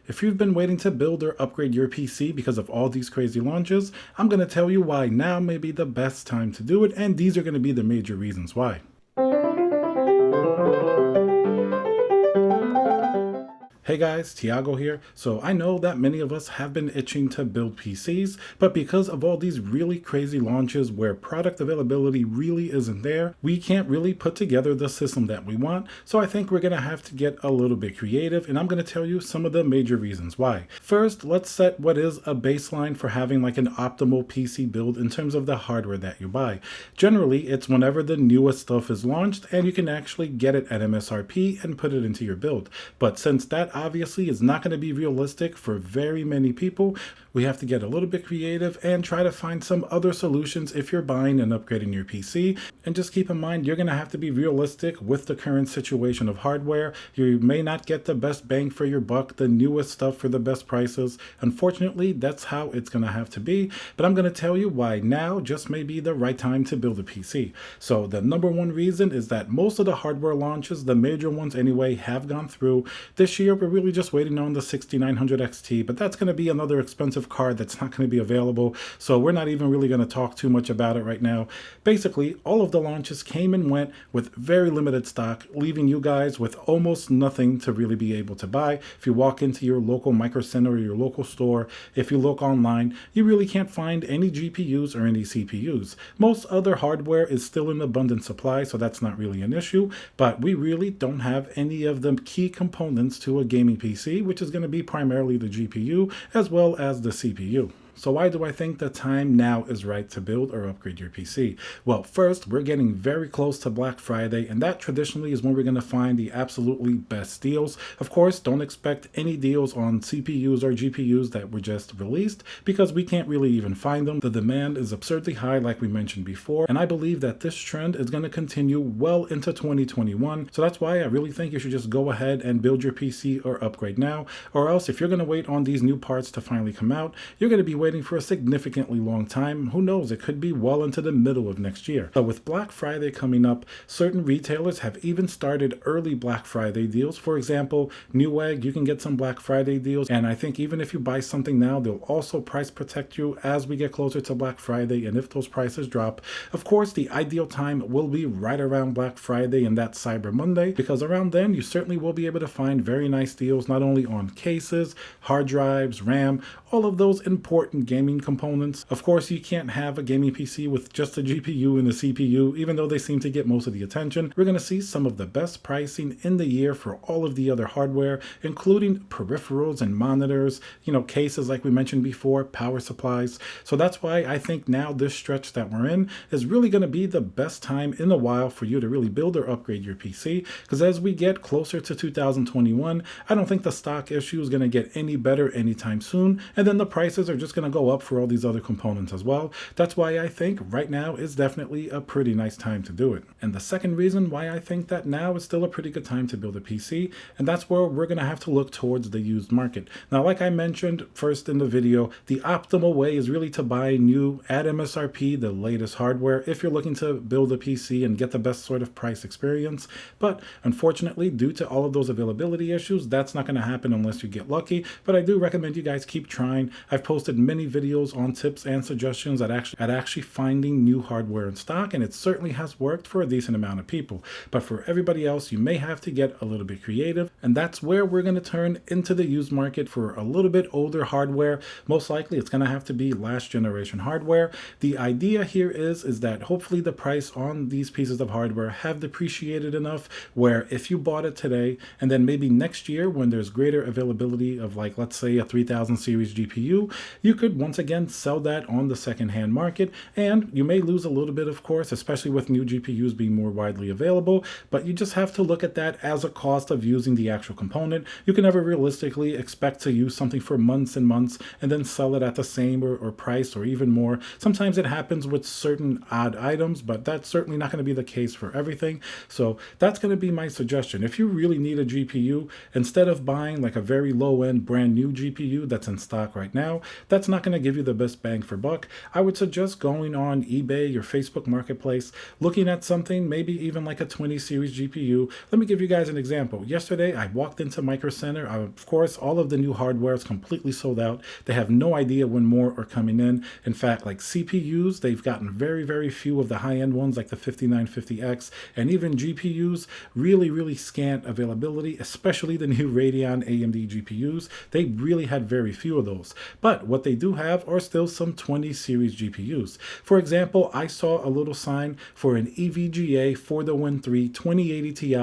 If you've been waiting to build or upgrade your PC because of all these crazy launches, I'm going to tell you why now may be the best time to do it, and these are going to be the major reasons why. Hey guys, Tiago here. So I know that many of us have been itching to build PCs, but because of all these really crazy launches where product availability really isn't there, we can't really put together the system that we want. So I think we're going to have to get a little bit creative, and I'm going to tell you some of the major reasons why. First, let's set what is a baseline for having like an optimal PC build in terms of the hardware that you buy. Generally, it's whenever the newest stuff is launched and you can actually get it at MSRP and put it into your build. But since that obviously is not going to be realistic for very many people, we have to get a little bit creative and try to find some other solutions if you're buying and upgrading your PC. And just keep in mind, you're going to have to be realistic with the current situation of hardware. You may not get the best bang for your buck, the newest stuff for the best prices. Unfortunately, that's how it's going to have to be. But I'm going to tell you why now just may be the right time to build a PC. So the number one reason is that most of the hardware launches, the major ones anyway, have gone through. This year, we're really just waiting on the 6900 XT, but that's going to be another expensive card that's not going to be available, so we're not even really going to talk too much about it right now. Basically, all of the launches came and went with very limited stock, leaving you guys with almost nothing to really be able to buy. If you walk into your local Micro Center or your local store, if you look online, you really can't find any GPUs or any CPUs. Most other hardware is still in abundant supply, so that's not really an issue, but we really don't have any of the key components to a gaming PC, which is going to be primarily the GPU as well as the CPU. So why do I think the time now is right to build or upgrade your PC? Well, first, we're getting very close to Black Friday, and that traditionally is when we're going to find the absolutely best deals. Of course, don't expect any deals on CPUs or GPUs that were just released, because we can't really even find them. The demand is absurdly high, like we mentioned before, and I believe that this trend is going to continue well into 2021. So that's why I really think you should just go ahead and build your PC or upgrade now, or else if you're going to wait on these new parts to finally come out, you're going to be waiting for a significantly long time. Who knows, it could be well into the middle of next year. So with Black Friday coming up, certain retailers have even started early Black Friday deals. For example, Newegg, you can get some Black Friday deals, and I think even if you buy something now, they'll also price protect you as we get closer to Black Friday, and if those prices drop. Of course, the ideal time will be right around Black Friday and that Cyber Monday, because around then you certainly will be able to find very nice deals, not only on cases, hard drives, RAM, all of those important gaming components. Of course, you can't have a gaming PC with just a GPU and a CPU, even though they seem to get most of the attention. We're going to see some of the best pricing in the year for all of the other hardware, including peripherals and monitors, cases like we mentioned before, power supplies. So that's why I think now this stretch that we're in is really going to be the best time in a while for you to really build or upgrade your PC, because as we get closer to 2021, I don't think the stock issue is going to get any better anytime soon, and then the prices are just going to go up for all these other components as well. That's why I think right now is definitely a pretty nice time to do it. And the second reason why I think that now is still a pretty good time to build a PC, and that's where we're going to have to look towards the used market. Now, like I mentioned first in the video, the optimal way is really to buy new at MSRP, the latest hardware, if you're looking to build a PC and get the best sort of price experience. But unfortunately, due to all of those availability issues, that's not going to happen unless you get lucky. But I do recommend you guys keep trying. I've posted many videos on tips and suggestions at actually finding new hardware in stock, and it certainly has worked for a decent amount of people. But for everybody else, you may have to get a little bit creative, and that's where we're going to turn into the used market for a little bit older hardware. Most likely it's going to have to be last generation hardware. The idea here is that hopefully the price on these pieces of hardware have depreciated enough where if you bought it today and then maybe next year when there's greater availability of, like, let's say a 3000 series GPU, you could once again sell that on the secondhand market, and you may lose a little bit, of course, especially with new GPUs being more widely available, but you just have to look at that as a cost of using the actual component. You can never realistically expect to use something for months and months and then sell it at the same or price or even more. Sometimes it happens with certain odd items, but that's certainly not going to be the case for everything. So that's going to be my suggestion. If you really need a GPU, instead of buying like a very low-end brand new GPU that's in stock right now, that's that's not going to give you the best bang for buck. I would suggest going on eBay or Facebook Marketplace, looking at something, maybe even like a 20 series GPU. Let me give you guys an example. Yesterday, I walked into Micro Center. Of course, all of the new hardware is completely sold out. They have no idea when more are coming in. In fact, like CPUs, they've gotten very, very few of the high-end ones like the 5950X, and even GPUs, really scant availability, especially the new Radeon AMD GPUs. They really had very few of those. But what they do have are still some 20 series GPUs. For example, I saw a little sign for an EVGA for the Win 3 2080 Ti,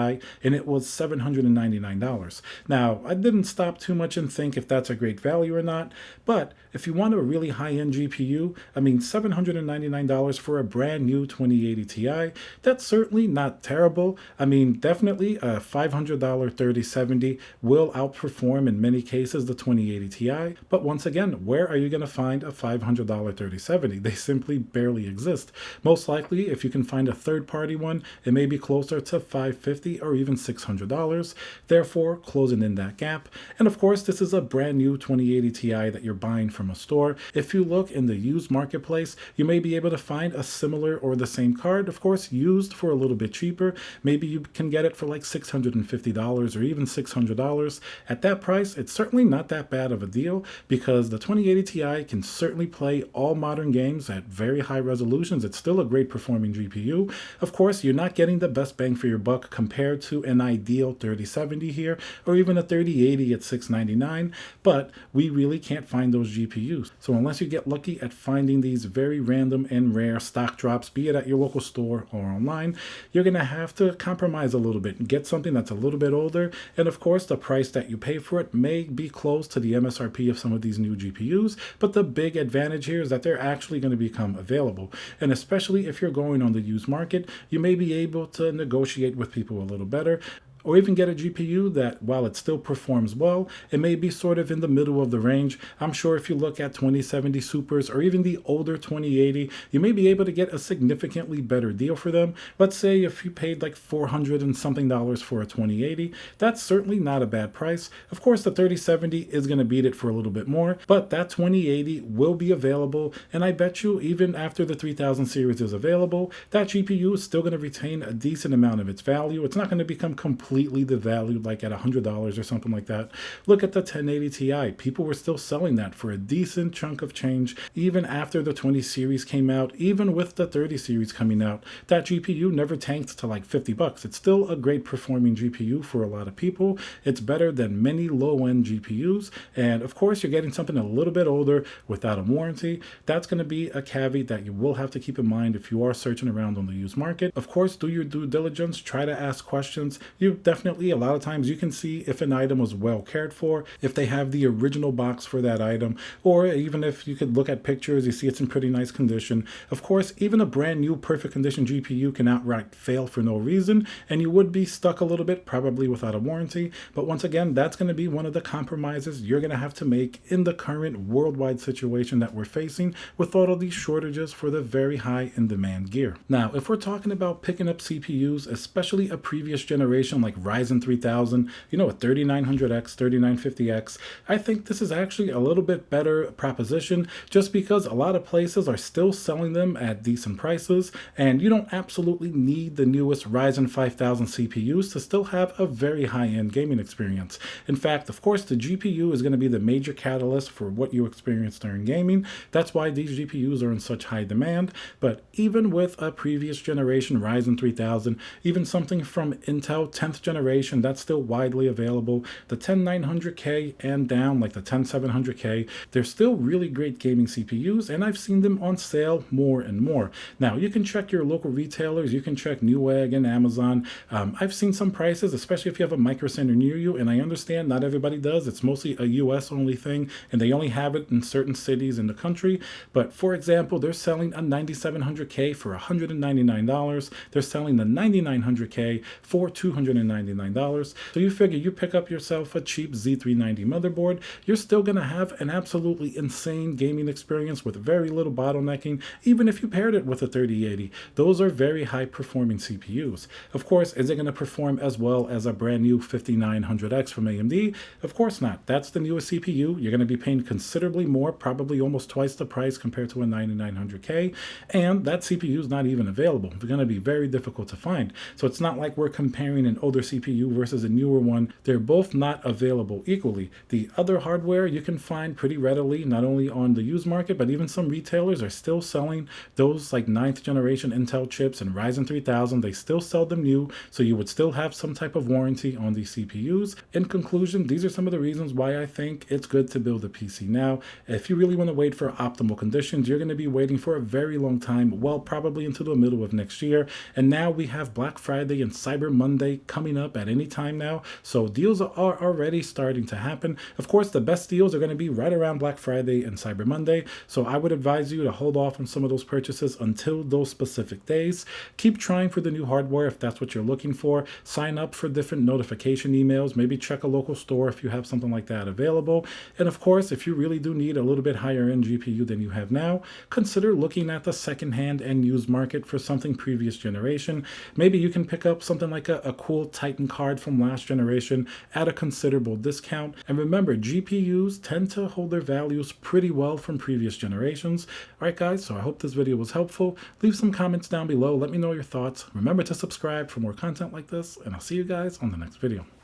and it was $799. Now, I didn't stop too much and think if that's a great value or not, but if you want a really high-end GPU, I mean, $799 for a brand new 2080 Ti, that's certainly not terrible. I mean, definitely a $500 3070 will outperform in many cases the 2080 Ti, but once again, where are you going to find a $500 3070? They simply barely exist. Most likely, if you can find a third-party one, it may be closer to $550 or even $600, therefore closing in that gap. And of course, this is a brand new 2080 Ti that you're buying from a store. If you look in the used marketplace, you may be able to find a similar or the same card, of course, used for a little bit cheaper. Maybe you can get it for like $650 or even $600. At that price, it's certainly not that bad of a deal because the 2080 Ti can certainly play all modern games at very high resolutions. It's still a great performing GPU. Of course, you're not getting the best bang for your buck compared to an ideal 3070 here or even a 3080 at $699, but we really can't find those GPUs. So unless you get lucky at finding these very random and rare stock drops, be it at your local store or online, you're going to have to compromise a little bit and get something that's a little bit older. And of course, the price that you pay for it may be close to the MSRP of some of these new GPUs, but the big advantage here is that they're actually going to become available. And especially if you're going on the used market, you may be able to negotiate with people a little better, or even get a GPU that, while it still performs well, it may be sort of in the middle of the range. I'm sure if you look at 2070 Supers or even the older 2080, you may be able to get a significantly better deal for them. Let's say if you paid like $400 and something for a 2080, that's certainly not a bad price. Of course, the 3070 is going to beat it for a little bit more, but that 2080 will be available, and I bet you even after the 3000 series is available, that GPU is still going to retain a decent amount of its value. It's not going to become completely devalued like at $100 or something like that. Look at the 1080 Ti. People were still selling that for a decent chunk of change even after the 20 series came out, even with the 30 series coming out. That GPU never tanked to like $50. It's still a great performing GPU for a lot of people. It's better than many low-end GPUs, and of course you're getting something a little bit older without a warranty. That's going to be a caveat that you will have to keep in mind if you are searching around on the used market. Of course, do your due diligence, try to ask questions. You definitely, a lot of times you can see if an item was well cared for, if they have the original box for that item, or even if you could look at pictures, you see it's in pretty nice condition. Of course, even a brand new perfect condition GPU can outright fail for no reason, and you would be stuck a little bit, probably without a warranty. But once again, that's going to be one of the compromises you're going to have to make in the current worldwide situation that we're facing with all of these shortages for the very high in demand gear. Now, if we're talking about picking up CPUs, especially a previous generation like Ryzen 3000, you know, a 3900X, 3950X, I think this is actually a little bit better proposition just because a lot of places are still selling them at decent prices, and you don't absolutely need the newest Ryzen 5000 CPUs to still have a very high-end gaming experience. In fact, of course, the GPU is going to be the major catalyst for what you experience during gaming. That's why these GPUs are in such high demand, but even with a previous generation Ryzen 3000, even something from Intel 10th generation, that's still widely available. The 10900K and down, like the 10700K, they're still really great gaming CPUs, and I've seen them on sale more and more. Now, you can check your local retailers, you can check Newegg and Amazon. I've seen some prices, especially if you have a Micro Center near you, and I understand not everybody does. It's mostly a US only thing, and they only have it in certain cities in the country. But for example, they're selling a 9700K for $199. They're selling the 9900K for $299. $99. So you figure you pick up yourself a cheap Z390 motherboard, you're still going to have an absolutely insane gaming experience with very little bottlenecking, even if you paired it with a 3080. Those are very high performing CPUs. Of course, is it going to perform as well as a brand new 5900X from AMD? Of course not. That's the newest CPU. You're going to be paying considerably more, probably almost twice the price compared to a 9900K, and that CPU is not even available. It's going to be very difficult to find. So it's not like we're comparing an older CPU versus a newer one. They're both not available equally. The other hardware you can find pretty readily, not only on the used market, but even some retailers are still selling those like 9th generation Intel chips and Ryzen 3000. They still sell them new, so you would still have some type of warranty on these CPUs. In conclusion, these are some of the reasons why I think it's good to build a PC now. If you really want to wait for optimal conditions, you're going to be waiting for a very long time, well, probably into the middle of next year. And now we have Black Friday and Cyber Monday coming up at any time now, so deals are already starting to happen. Of course, the best deals are going to be right around Black Friday and Cyber Monday, so I would advise you to hold off on some of those purchases until those specific days. Keep trying for the new hardware if that's what you're looking for. Sign up for different notification emails, maybe check a local store if you have something like that available. And of course, if you really do need a little bit higher end GPU than you have now, consider looking at the secondhand and used market for something previous generation. Maybe you can pick up something like a cool Titan card from last generation at a considerable discount. And remember, GPUs tend to hold their values pretty well from previous generations. Alright guys, so I hope this video was helpful. Leave some comments down below, let me know your thoughts. Remember to subscribe for more content like this, and I'll see you guys on the next video.